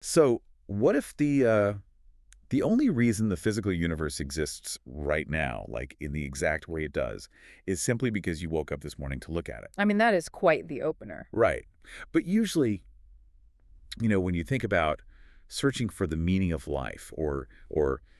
So what if the only reason the physical universe exists right now, like in the exact way it does, is simply because you woke up this morning to look at it? I mean, that is quite the opener. Right. But usually, when you think about searching for the meaning of life or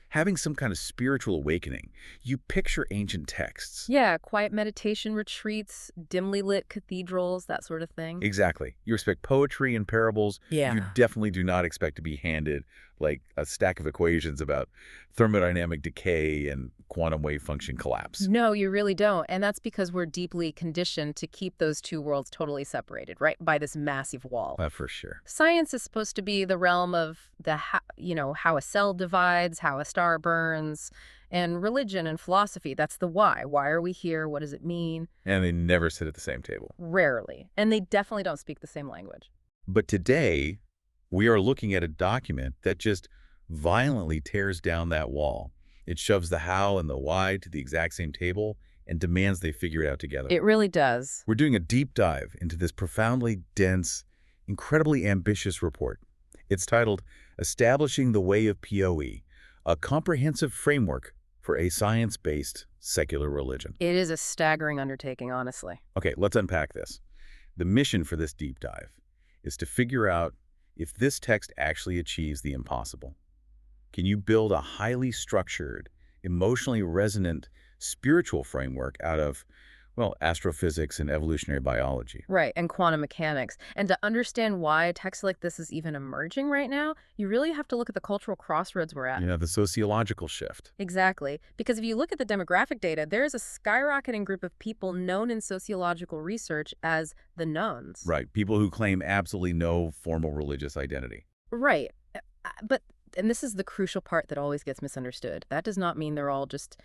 having some kind of spiritual awakening, you picture ancient texts. Yeah, quiet meditation retreats, dimly lit cathedrals, that sort of thing. Exactly. You expect poetry and parables. You Yeah. definitely do not expect to be handed like a stack of equations about thermodynamic decay and quantum wave function collapse. No, you really don't. And that's because we're deeply conditioned to keep those two worlds totally separated, right? By this massive wall. For sure. Science is supposed to be the realm of how a cell divides, how a star burns, and religion and philosophy. That's the why. Why are we here? What does it mean? And they never sit at the same table. Rarely. And they definitely don't speak the same language. But today, we are looking at a document that just violently tears down that wall. It shoves the how and the why to the exact same table and demands they figure it out together. It really does. We're doing a deep dive into this profoundly dense, incredibly ambitious report. It's titled Establishing the Way of PoE, a comprehensive framework for a science-based secular religion. It is a staggering undertaking, honestly. Okay, let's unpack this. The mission for this deep dive is to figure out if this text actually achieves the impossible. Can you build a highly structured, emotionally resonant spiritual framework out of, well, astrophysics and evolutionary biology? Right, and quantum mechanics. And to understand why a text like this is even emerging right now, you really have to look at the cultural crossroads we're at. The sociological shift. Exactly. Because if you look at the demographic data, there is a skyrocketing group of people known in sociological research as the knowns. Right, people who claim absolutely no formal religious identity. Right. But, and this is the crucial part that always gets misunderstood. That does not mean they're all just,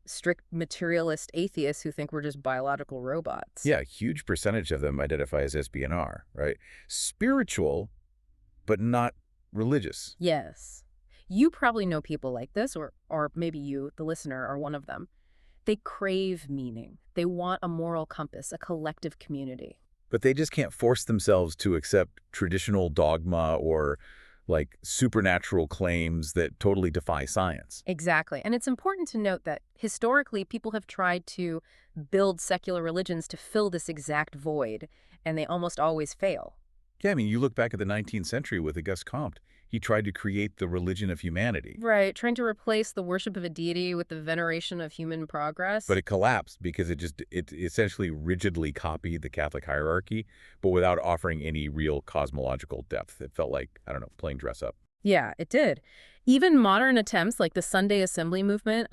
strict materialist atheists who think we're just biological robots. Yeah, a huge percentage of them identify as SBNR, right? Spiritual, but not religious. Yes. You probably know people like this, or maybe you, the listener, are one of them. They crave meaning. They want a moral compass, a collective community. But they just can't force themselves to accept traditional dogma or like supernatural claims that totally defy science. Exactly. And it's important to note that historically people have tried to build secular religions to fill this exact void, and they almost always fail. Yeah, I mean, you look back at the 19th century with Auguste Comte. He tried to create the religion of humanity. Right, trying to replace the worship of a deity with the veneration of human progress. But it collapsed because it essentially rigidly copied the Catholic hierarchy, but without offering any real cosmological depth. It felt like, I don't know, playing dress up. Yeah, it did. Even modern attempts like the Sunday Assembly movement,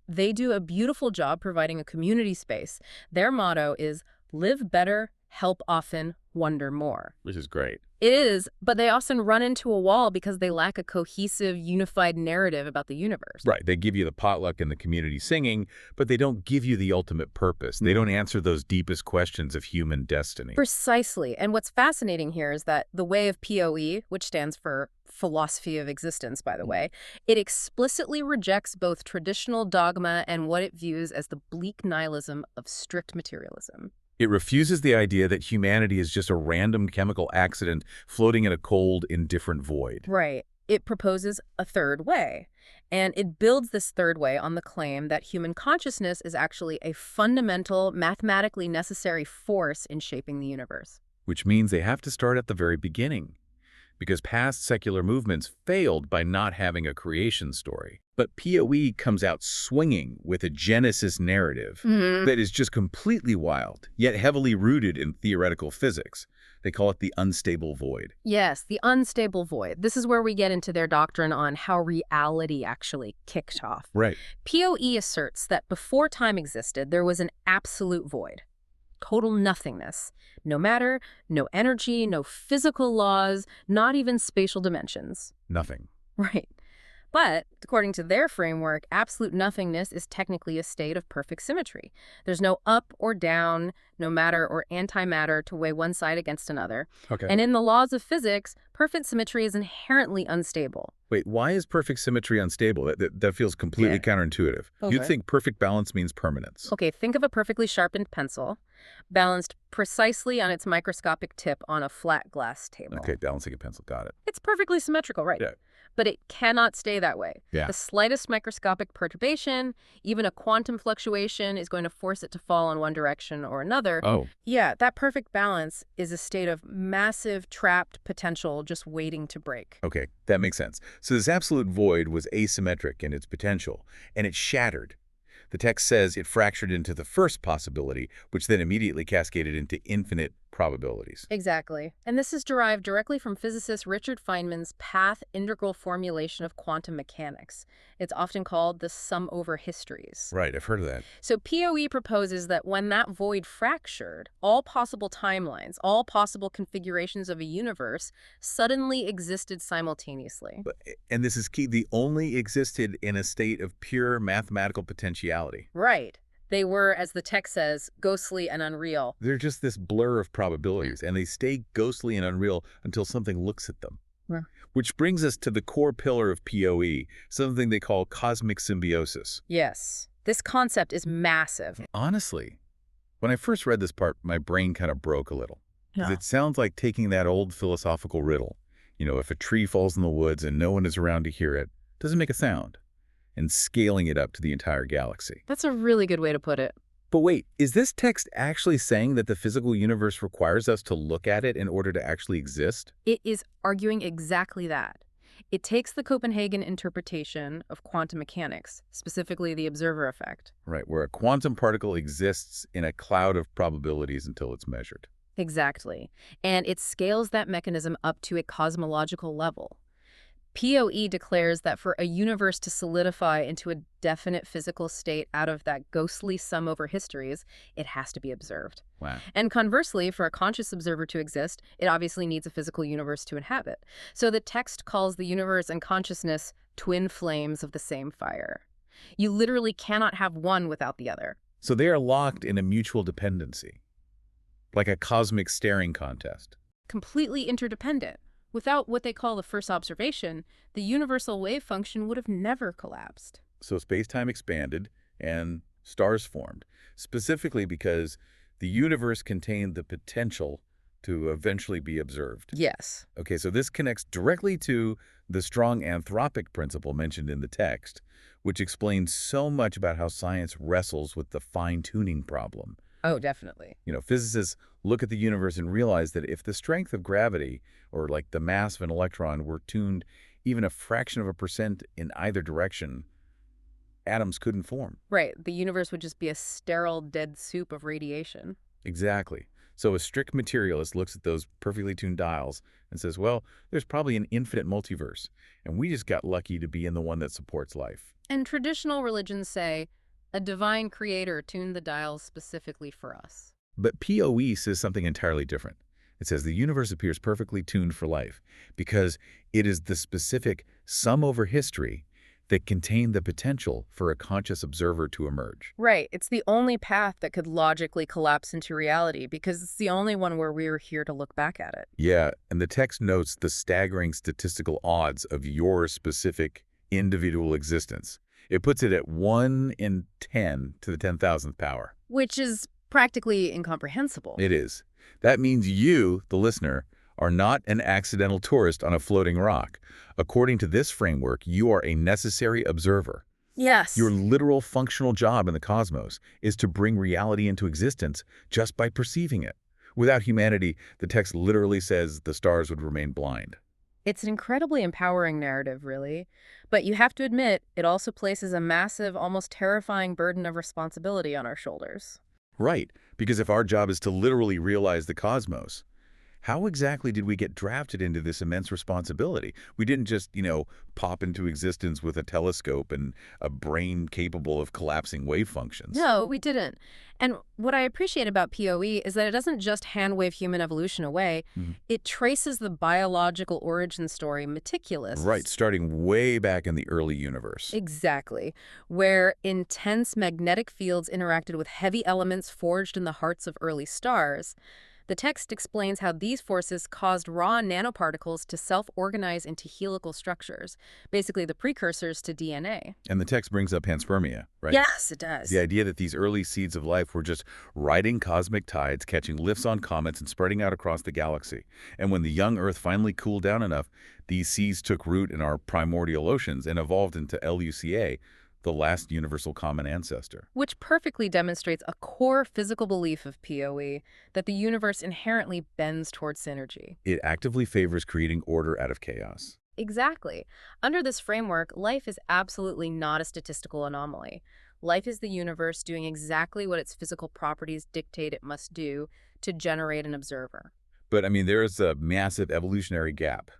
they do a beautiful job providing a community space. Their motto is live better, help often, wonder more. Which is great. It is, but they often run into a wall because they lack a cohesive, unified narrative about the universe. Right. They give you the potluck and the community singing, but they don't give you the ultimate purpose. They don't answer those deepest questions of human destiny. Precisely. And what's fascinating here is that the way of PoE, which stands for philosophy of existence, by the way, it explicitly rejects both traditional dogma and what it views as the bleak nihilism of strict materialism. It refuses the idea that humanity is just a random chemical accident floating in a cold, indifferent void. Right. It proposes a third way. And it builds this third way on the claim that human consciousness is actually a fundamental, mathematically necessary force in shaping the universe. Which means they have to start at the very beginning, because past secular movements failed by not having a creation story. But PoE comes out swinging with a Genesis narrative that is just completely wild, yet heavily rooted in theoretical physics. They call it the unstable void. Yes, the unstable void. This is where we get into their doctrine on how reality actually kicked off. Right. PoE asserts that before time existed, there was an absolute void. Total nothingness. No matter, no energy, no physical laws, not even spatial dimensions. Nothing. Right. But, according to their framework, absolute nothingness is technically a state of perfect symmetry. There's no up or down, no matter or antimatter to weigh one side against another. Okay. And in the laws of physics, perfect symmetry is inherently unstable. Wait, why is perfect symmetry unstable? That feels completely counterintuitive. Okay. You'd think perfect balance means permanence. Okay, think of a perfectly sharpened pencil. balanced precisely on its microscopic tip on a flat glass table. Okay, balancing a pencil. Got it. It's perfectly symmetrical, right? Yeah. But it cannot stay that way. Yeah. The slightest microscopic perturbation, even a quantum fluctuation, is going to force it to fall in one direction or another. Oh, Yeah, that perfect balance is a state of massive trapped potential just waiting to break. okay. That makes sense. So this absolute void was asymmetric in its potential, and it shattered. The text says it fractured into the first possibility, which then immediately cascaded into infinite probabilities. Exactly. And this is derived directly from physicist Richard Feynman's path integral formulation of quantum mechanics. It's often called the sum over histories. Right, I've heard of that. So PoE proposes that when that void fractured, all possible timelines, all possible configurations of a universe suddenly existed simultaneously. And this is key, they only existed in a state of pure mathematical potentiality. Right. They were, as the text says, ghostly and unreal. They're just this blur of probabilities, and they stay ghostly and unreal until something looks at them. Yeah. Which brings us to the core pillar of PoE, something they call cosmic symbiosis. Yes. This concept is massive. Honestly, when I first read this part, my brain kind of broke a little. 'Cause Yeah. it sounds like taking that old philosophical riddle. If a tree falls in the woods and no one is around to hear it, doesn't make a sound, and scaling it up to the entire galaxy. That's a really good way to put it. But wait, is this text actually saying that the physical universe requires us to look at it in order to actually exist? It is arguing exactly that. It takes the Copenhagen interpretation of quantum mechanics, specifically the observer effect. Right, where a quantum particle exists in a cloud of probabilities until it's measured. Exactly. And it scales that mechanism up to a cosmological level. PoE declares that for a universe to solidify into a definite physical state out of that ghostly sum over histories, it has to be observed. Wow. And conversely, for a conscious observer to exist, it obviously needs a physical universe to inhabit. So the text calls the universe and consciousness twin flames of the same fire. You literally cannot have one without the other. So they are locked in a mutual dependency, like a cosmic staring contest. Completely interdependent. Without what they call the first observation, the universal wave function would have never collapsed. So space-time expanded and stars formed, specifically because the universe contained the potential to eventually be observed. Yes. Okay, so this connects directly to the strong anthropic principle mentioned in the text, which explains so much about how science wrestles with the fine-tuning problem. Oh, definitely. Physicists look at the universe and realize that if the strength of gravity, or like the mass of an electron, were tuned even a fraction of a percent in either direction, atoms couldn't form. Right. The universe would just be a sterile, dead soup of radiation. Exactly. So a strict materialist looks at those perfectly tuned dials and says, well, there's probably an infinite multiverse, and we just got lucky to be in the one that supports life. And traditional religions say, a divine creator tuned the dials specifically for us. But PoE says something entirely different. It says the universe appears perfectly tuned for life because it is the specific sum over history that contained the potential for a conscious observer to emerge. Right. It's the only path that could logically collapse into reality because it's the only one where we were here to look back at it. Yeah, and the text notes the staggering statistical odds of your specific individual existence. It puts it at 1 in 10 to the 10,000th power. Which is practically incomprehensible. It is. That means you, the listener, are not an accidental tourist on a floating rock. According to this framework, you are a necessary observer. Yes. Your literal functional job in the cosmos is to bring reality into existence just by perceiving it. Without humanity, the text literally says the stars would remain blind. It's an incredibly empowering narrative, really. But you have to admit, it also places a massive, almost terrifying burden of responsibility on our shoulders. Right, because if our job is to literally realize the cosmos, how exactly did we get drafted into this immense responsibility? We didn't just, pop into existence with a telescope and a brain capable of collapsing wave functions. No, we didn't. And what I appreciate about PoE is that it doesn't just hand-wave human evolution away. It traces the biological origin story meticulously. Right, starting way back in the early universe. Exactly. Where intense magnetic fields interacted with heavy elements forged in the hearts of early stars. The text explains how these forces caused raw nanoparticles to self-organize into helical structures, basically the precursors to DNA. And the text brings up panspermia, right? Yes, it The does. idea that these early seeds of life were just riding cosmic tides, catching lifts on comets and spreading out across the galaxy. And when the young Earth finally cooled down enough, these seeds took root in our primordial oceans and evolved into LUCA, the last universal common ancestor. Which perfectly demonstrates a core physical belief of PoE, that the universe inherently bends towards synergy. It actively favors creating order out of chaos. Exactly. Under this framework, life is absolutely not a statistical anomaly. Life is the universe doing exactly what its physical properties dictate it must do to generate an observer. But, I mean, there is a massive evolutionary gap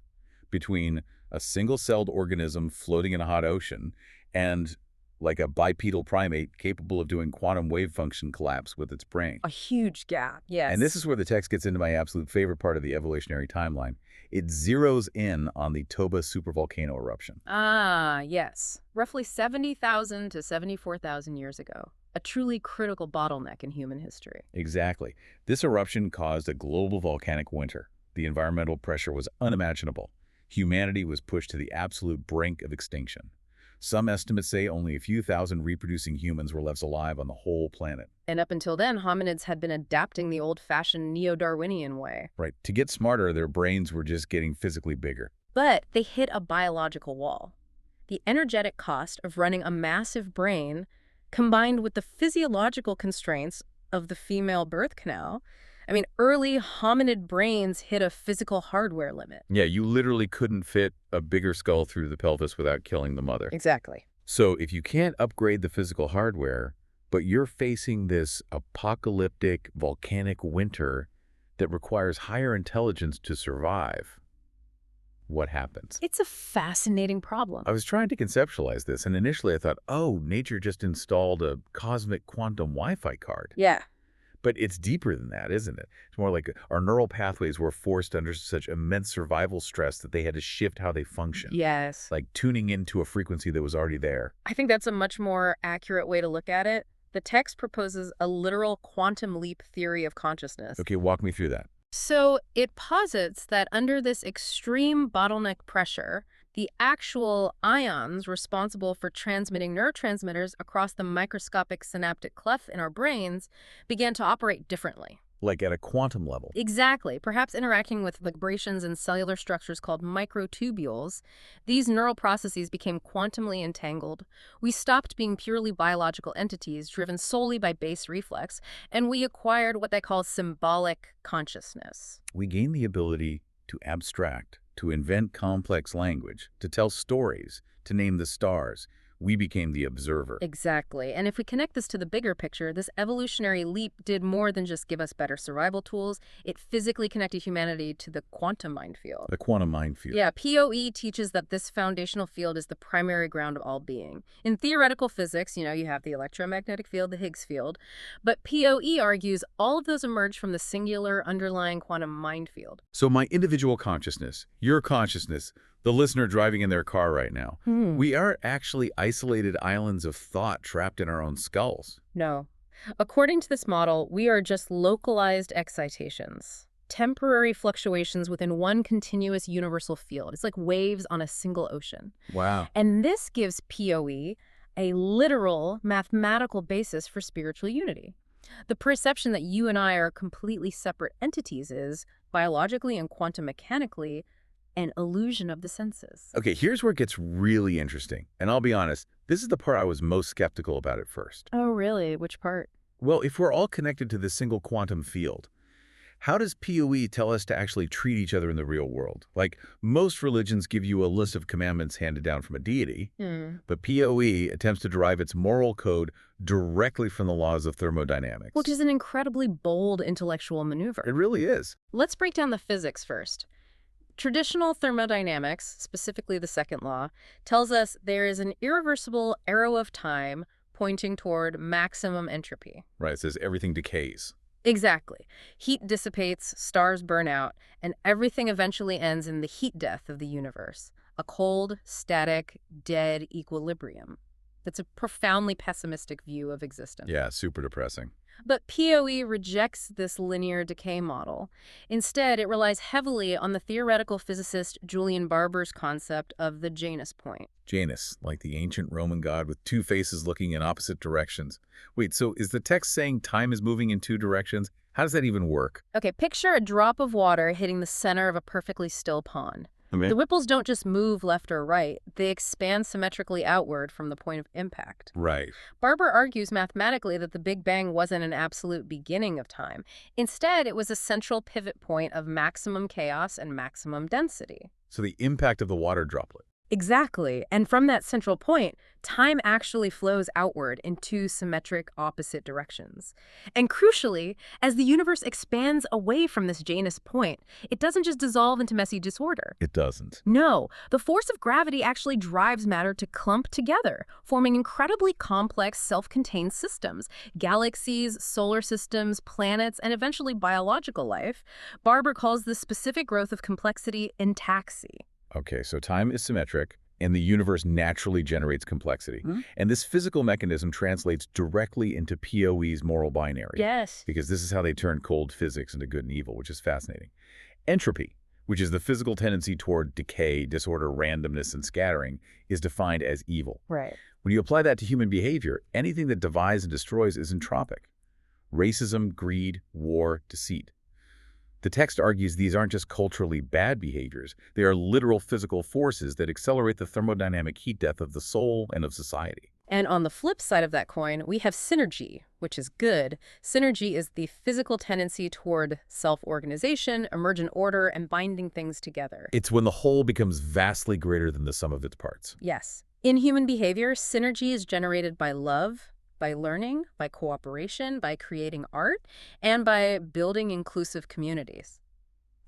between a single-celled organism floating in a hot ocean and like a bipedal primate capable of doing quantum wave function collapse with its brain. A huge gap, yes. And this is where the text gets into my absolute favorite part of the evolutionary timeline. It zeroes in on the Toba supervolcano eruption. Ah, yes. Roughly 70,000 to 74,000 years ago. A truly critical bottleneck in human history. Exactly. This eruption caused a global volcanic winter. The environmental pressure was unimaginable. Humanity was pushed to the absolute brink of extinction. Some estimates say only a few thousand reproducing humans were left alive on the whole planet. And up until then, hominids had been adapting the old-fashioned neo-Darwinian way. Right. To get smarter, their brains were just getting physically bigger. But they hit a biological wall. The energetic cost of running a massive brain, combined with the physiological constraints of the female birth canal, early hominid brains hit a physical hardware limit. Yeah, you literally couldn't fit a bigger skull through the pelvis without killing the mother. Exactly. So if you can't upgrade the physical hardware, but you're facing this apocalyptic volcanic winter that requires higher intelligence to survive, what happens? It's a fascinating problem. I was trying to conceptualize this, and initially I thought, oh, nature just installed a cosmic quantum Wi-Fi card. Yeah. But it's deeper than that, isn't it? It's more like our neural pathways were forced under such immense survival stress that they had to shift how they function. Yes. Like tuning into a frequency that was already there. I think that's a much more accurate way to look at it. The text proposes a literal quantum leap theory of consciousness. Okay, walk me through that. So it posits that under this extreme bottleneck pressure, the actual ions responsible for transmitting neurotransmitters across the microscopic synaptic cleft in our brains began to operate differently. Like at a quantum level. Exactly. Perhaps interacting with vibrations in cellular structures called microtubules, these neural processes became quantumly entangled. We stopped being purely biological entities driven solely by base reflex, and we acquired what they call symbolic consciousness. We gained the ability to abstract, to invent complex language, to tell stories, to name the stars. We became the observer. Exactly. And if we connect this to the bigger picture, this evolutionary leap did more than just give us better survival tools. It physically connected humanity to the quantum minefield. The quantum minefield. Yeah, PoE teaches that this foundational field is the primary ground of all being. In theoretical physics, you have the electromagnetic field, the Higgs field, but PoE argues all of those emerge from the singular underlying quantum minefield. So my individual consciousness, your consciousness, the listener driving in their car right now, we are actually isolated islands of thought trapped in our own skulls. No. According to this model, we are just localized excitations, temporary fluctuations within one continuous universal field. It's like waves on a single ocean. Wow. And this gives PoE a literal mathematical basis for spiritual unity. The perception that you and I are completely separate entities is, biologically and quantum mechanically, an illusion of the senses. Okay, here's where it gets really interesting. And I'll be honest, this is the part I was most skeptical about at first. Oh, really? Which part? Well, if we're all connected to this single quantum field, how does PoE tell us to actually treat each other in the real world? Like, most religions give you a list of commandments handed down from a deity, but PoE attempts to derive its moral code directly from the laws of thermodynamics. Which is an incredibly bold intellectual maneuver. It really is. Let's break down the physics first. Traditional thermodynamics, specifically the second law, tells us there is an irreversible arrow of time pointing toward maximum entropy. Right, it says everything decays. Exactly. Heat dissipates, stars burn out, and everything eventually ends in the heat death of the universe, a cold, static, dead equilibrium. That's a profoundly pessimistic view of existence. Yeah, super depressing. But PoE rejects this linear decay model. Instead, it relies heavily on the theoretical physicist Julian Barber's concept of the Janus point. Janus, like the ancient Roman god with two faces looking in opposite directions. Wait, so is the text saying time is moving in two directions? How does that even work? Okay, picture a drop of water hitting the center of a perfectly still pond. Okay. The ripples don't just move left or right, they expand symmetrically outward from the point of impact. Right. Barber argues mathematically that the Big Bang wasn't an absolute beginning of time. Instead, it was a central pivot point of maximum chaos and maximum density. So the impact of the water droplet. Exactly. And from that central point, time actually flows outward in two symmetric opposite directions. And crucially, as the universe expands away from this Janus point, it doesn't just dissolve into messy disorder. It doesn't. No, the force of gravity actually drives matter to clump together, forming incredibly complex self-contained systems, galaxies, solar systems, planets, and eventually biological life. Barber calls this specific growth of complexity intaxy. Okay, so time is symmetric, and the universe naturally generates complexity. And this physical mechanism translates directly into PoE's moral binary. Yes. Because this is how they turn cold physics into good and evil, which is fascinating. Entropy, which is the physical tendency toward decay, disorder, randomness, and scattering, is defined as evil. Right. When you apply that to human behavior, anything that divides and destroys is entropic. Racism, greed, war, deceit. The text argues these aren't just culturally bad behaviors, they are literal physical forces that accelerate the thermodynamic heat death of the soul and of society. And on the flip side of that coin, we have synergy, which is good. Synergy is the physical tendency toward self-organization, emergent order, and binding things together. It's when the whole becomes vastly greater than the sum of its parts. Yes. In human behavior, synergy is generated by love, by learning, by cooperation, by creating art, and by building inclusive communities.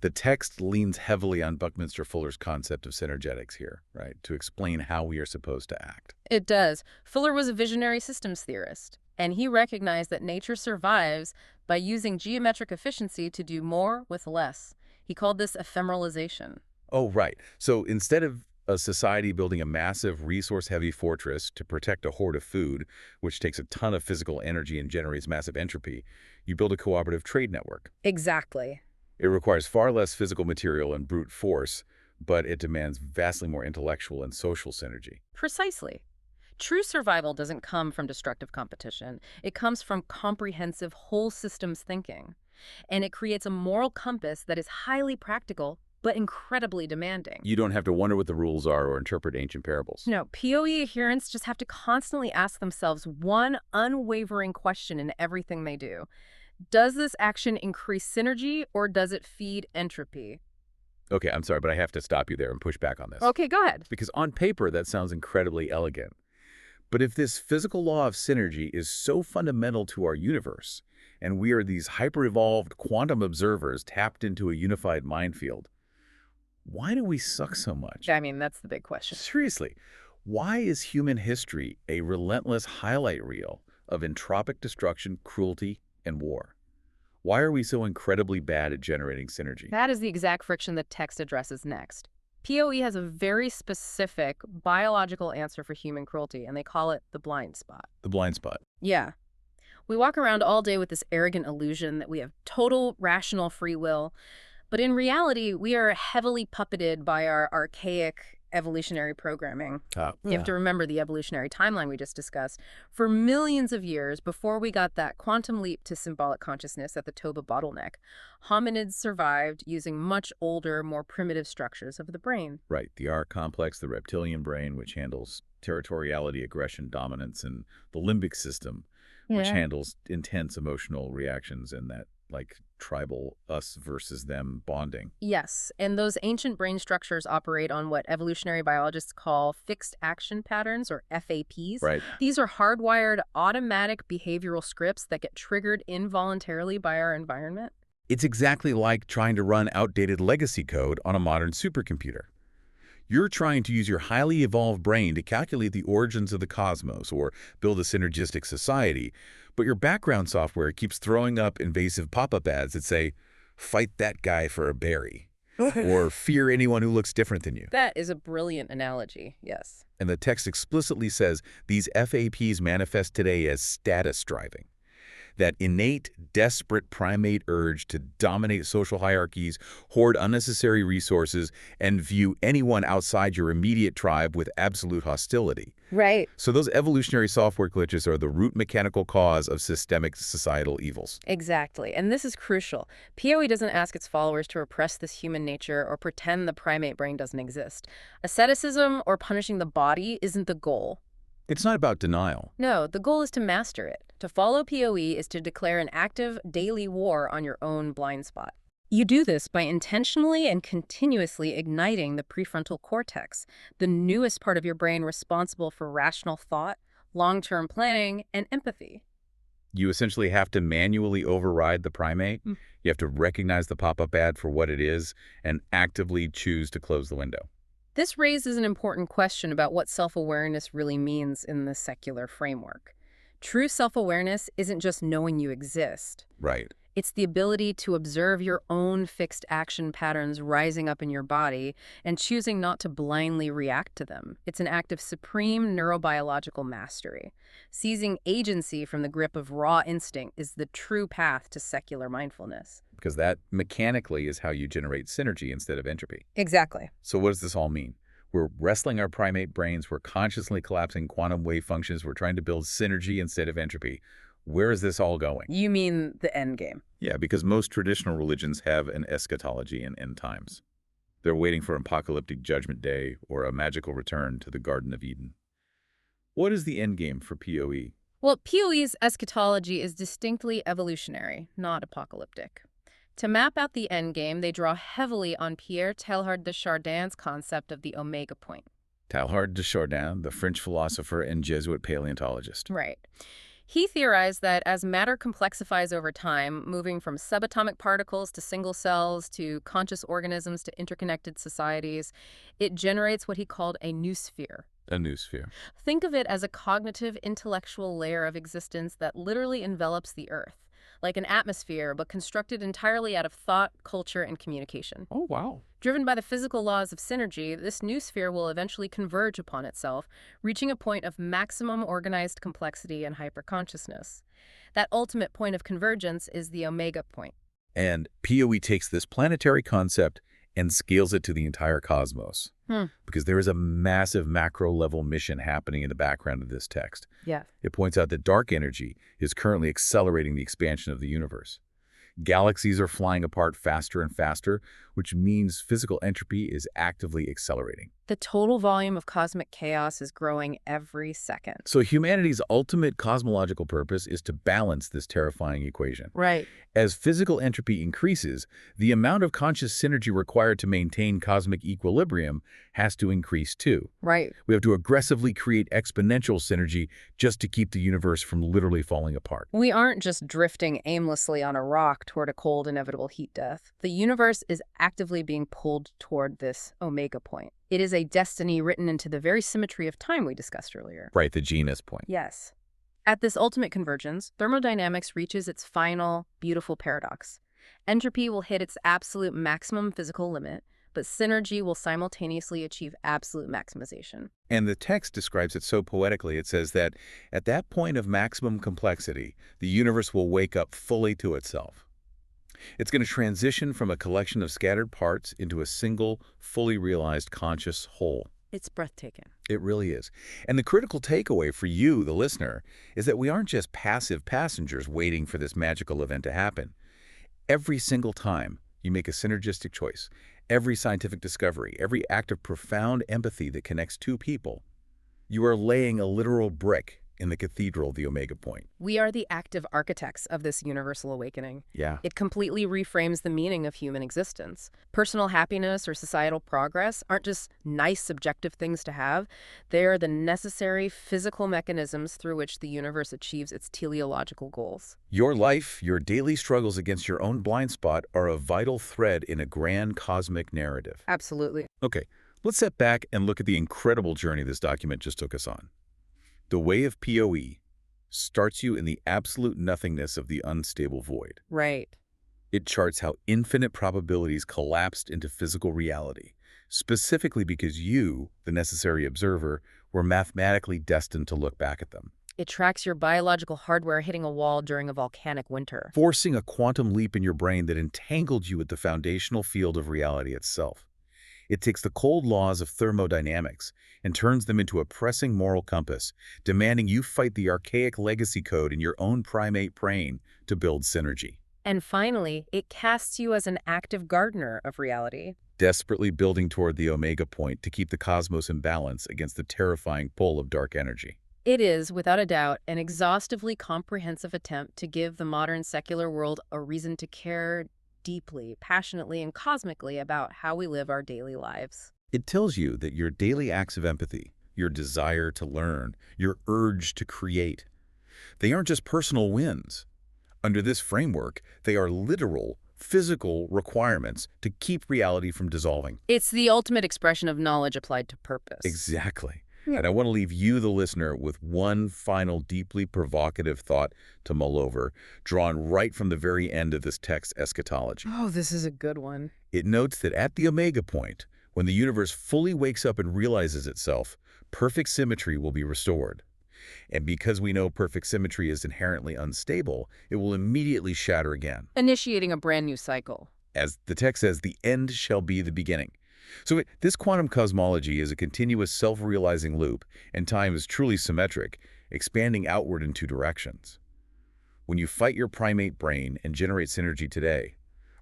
The text leans heavily on Buckminster Fuller's concept of synergetics here, right, to explain how we are supposed to act. It does. Fuller was a visionary systems theorist, and he recognized that nature survives by using geometric efficiency to do more with less. He called this ephemeralization. Oh, right. So instead of a society building a massive resource-heavy fortress to protect a hoard of food, which takes a ton of physical energy and generates massive entropy, you build a cooperative trade network. Exactly. It requires far less physical material and brute force, but it demands vastly more intellectual and social synergy. Precisely. True survival doesn't come from destructive competition. It comes from comprehensive whole systems thinking. And it creates a moral compass that is highly practical, but incredibly demanding. You don't have to wonder what the rules are or interpret ancient parables. No, PoE adherents just have to constantly ask themselves one unwavering question in everything they do. Does this action increase synergy or does it feed entropy? Okay, I'm sorry, but I have to stop you there and push back on this. Okay, go ahead. Because on paper, that sounds incredibly elegant. But if this physical law of synergy is so fundamental to our universe, and we are these hyper-evolved quantum observers tapped into a unified minefield, why do we suck so much? I mean, that's the big question. Seriously, why is human history a relentless highlight reel of entropic destruction, cruelty, and war? Why are we so incredibly bad at generating synergy? That is the exact friction the text addresses next. PoE has a very specific biological answer for human cruelty, and they call it the blind spot. The blind spot. Yeah. We walk around all day with this arrogant illusion that we have total rational free will, but in reality, we are heavily puppeted by our archaic evolutionary programming. You have to remember the evolutionary timeline we just discussed. For millions of years, before we got that quantum leap to symbolic consciousness at the Toba bottleneck, hominids survived using much older, more primitive structures of the brain. Right. The R complex, the reptilian brain, which handles territoriality, aggression, dominance, and the limbic system, which handles intense emotional reactions and that, like, tribal us versus them bonding. Yes, and those ancient brain structures operate on what evolutionary biologists call fixed action patterns, or FAPs. Right. These are hardwired automatic behavioral scripts that get triggered involuntarily by our environment. It's exactly like trying to run outdated legacy code on a modern supercomputer. You're trying to use your highly evolved brain to calculate the origins of the cosmos or build a synergistic society, but your background software keeps throwing up invasive pop-up ads that say, fight that guy for a berry, or fear anyone who looks different than you. That is a brilliant analogy, yes. And the text explicitly says these FAPs manifest today as status driving. that innate, desperate primate urge to dominate social hierarchies, hoard unnecessary resources, and view anyone outside your immediate tribe with absolute hostility. Right. So those evolutionary software glitches are the root mechanical cause of systemic societal evils. Exactly. And this is crucial. PoE doesn't ask its followers to repress this human nature or pretend the primate brain doesn't exist. Asceticism or punishing the body isn't the goal. It's not about denial. No, the goal is to master it. To follow PoE is to declare an active, daily war on your own blind spot. You do this by intentionally and continuously igniting the prefrontal cortex, the newest part of your brain responsible for rational thought, long-term planning, and empathy. You essentially have to manually override the primate. You have to recognize the pop-up ad for what it is and actively choose to close the window. This raises an important question about what self-awareness really means in the secular framework. True self-awareness isn't just knowing you exist. Right. It's the ability to observe your own fixed action patterns rising up in your body and choosing not to blindly react to them. It's an act of supreme neurobiological mastery. Seizing agency from the grip of raw instinct is the true path to secular mindfulness. Because that mechanically is how you generate synergy instead of entropy. Exactly. So what does this all mean? We're wrestling our primate brains. We're consciously collapsing quantum wave functions. We're trying to build synergy instead of entropy. Where is this all going? You mean the end game? Yeah, because most traditional religions have an eschatology and end times. They're waiting for an apocalyptic judgment day or a magical return to the Garden of Eden. What is the end game for PoE? Well, PoE's eschatology is distinctly evolutionary, not apocalyptic. To map out the endgame, they draw heavily on Pierre Teilhard de Chardin's concept of the omega point. Teilhard de Chardin, the French philosopher and Jesuit paleontologist. Right. He theorized that as matter complexifies over time, moving from subatomic particles to single cells to conscious organisms to interconnected societies, it generates what he called a new sphere. A new sphere. Think of it as a cognitive, intellectual layer of existence that literally envelops the Earth, like an atmosphere, but constructed entirely out of thought, culture, and communication. Oh, wow. Driven by the physical laws of synergy, this new sphere will eventually converge upon itself, reaching a point of maximum organized complexity and hyperconsciousness. That ultimate point of convergence is the omega point. And PoE takes this planetary concept and scales it to the entire cosmos. Because there is a massive macro-level mission happening in the background of this text. Yeah. It points out that dark energy is currently accelerating the expansion of the universe. Galaxies are flying apart faster and faster, which means physical entropy is actively accelerating. The total volume of cosmic chaos is growing every second. So humanity's ultimate cosmological purpose is to balance this terrifying equation. Right. As physical entropy increases, the amount of conscious synergy required to maintain cosmic equilibrium has to increase too. Right. We have to aggressively create exponential synergy just to keep the universe from literally falling apart. We aren't just drifting aimlessly on a rock toward a cold, inevitable heat death. The universe is actively being pulled toward this omega point. It is a destiny written into the very symmetry of time we discussed earlier. Right, the genus point. Yes. At this ultimate convergence, thermodynamics reaches its final, beautiful paradox. Entropy will hit its absolute maximum physical limit, but synergy will simultaneously achieve absolute maximization. And the text describes it so poetically. It says that at that point of maximum complexity, the universe will wake up fully to itself. It's going to transition from a collection of scattered parts into a single, fully realized conscious whole. It's breathtaking. It really is. And the critical takeaway for you, the listener, is that we aren't just passive passengers waiting for this magical event to happen. Every single time you make a synergistic choice, every scientific discovery, every act of profound empathy that connects two people, you are laying a literal brick in the cathedral of the omega point. We are the active architects of this universal awakening. Yeah. It completely reframes the meaning of human existence. Personal happiness or societal progress aren't just nice subjective things to have. They are the necessary physical mechanisms through which the universe achieves its teleological goals. Your life, your daily struggles against your own blind spot are a vital thread in a grand cosmic narrative. Absolutely. Okay, let's step back and look at the incredible journey this document just took us on. The way of PoE starts you in the absolute nothingness of the unstable void. Right. It charts how infinite probabilities collapsed into physical reality, specifically because you, the necessary observer, were mathematically destined to look back at them. It tracks your biological hardware hitting a wall during a volcanic winter. forcing a quantum leap in your brain that entangled you with the foundational field of reality itself. It takes the cold laws of thermodynamics and turns them into a pressing moral compass, demanding you fight the archaic legacy code in your own primate brain to build synergy. And finally, it casts you as an active gardener of reality. Desperately building toward the omega point to keep the cosmos in balance against the terrifying pull of dark energy. It is, without a doubt, an exhaustively comprehensive attempt to give the modern secular world a reason to care deeply, passionately, and cosmically about how we live our daily lives. It tells you that your daily acts of empathy, your desire to learn, your urge to create, they aren't just personal wins. Under this framework, they are literal, physical requirements to keep reality from dissolving. It's the ultimate expression of knowledge applied to purpose. Exactly. Yeah. And I want to leave you, the listener, with one final deeply provocative thought to mull over, drawn right from the very end of this text's eschatology. Oh, this is a good one. It notes that at the omega point, when the universe fully wakes up and realizes itself, perfect symmetry will be restored. And because we know perfect symmetry is inherently unstable, it will immediately shatter again. Initiating a brand new cycle. As the text says, the end shall be the beginning. So this quantum cosmology is a continuous self-realizing loop, and time is truly symmetric, expanding outward in two directions. When you fight your primate brain and generate synergy today,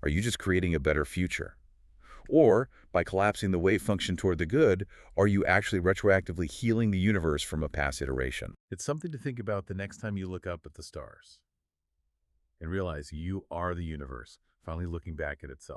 are you just creating a better future? Or, by collapsing the wave function toward the good, are you actually retroactively healing the universe from a past iteration? It's something to think about the next time you look up at the stars and realize you are the universe, finally looking back at itself.